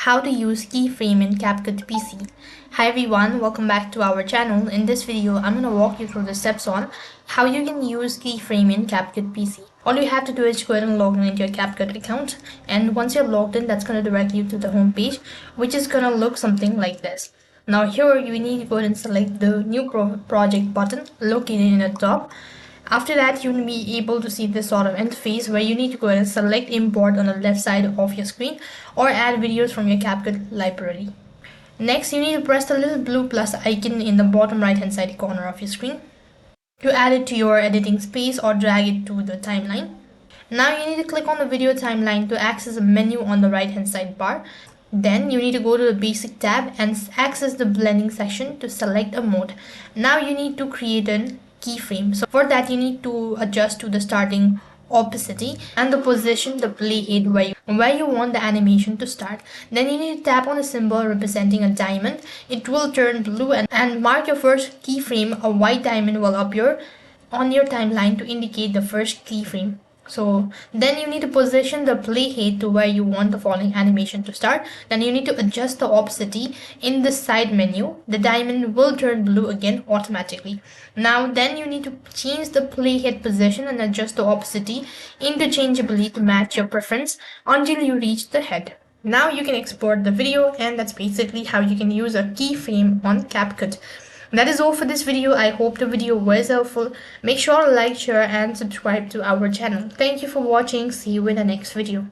how to use Keyframe in CapCut PC. Hi everyone, welcome back to our channel. In this video, I'm going to walk you through the steps on how you can use Keyframe in CapCut PC. All you have to do is go ahead and log in into your CapCut account, and once you're logged in, that's going to direct you to the home page, which is going to look something like this. Now here you need to go ahead and select the new project button located in the top. After that, you'll be able to see this sort of interface where you need to go ahead and select import on the left side of your screen or add videos from your CapCut library. Next, you need to press the little blue plus icon in the bottom right hand side corner of your screen to add it to your editing space or drag it to the timeline. Now you need to click on the video timeline to access a menu on the right hand side bar. Then you need to go to the basic tab and access the blending section to select a mode. Now you need to create an keyframe. So for that you need to adjust to the starting opacity and the position, the playhead where you want the animation to start. Then you need to tap on a symbol representing a diamond. It will turn blue and mark your first keyframe. A white diamond will appear on your timeline to indicate the first keyframe. So then you need to position the playhead to where you want the following animation to start. Then you need to adjust the opacity in the side menu. The diamond will turn blue again automatically. Now then you need to change the playhead position and adjust the opacity interchangeably to match your preference until you reach the head. Now you can export the video, and that's basically how you can use a keyframe on CapCut. That is all for this video. I hope the video was helpful. Make sure to like, share and subscribe to our channel. Thank you for watching. See you in the next video.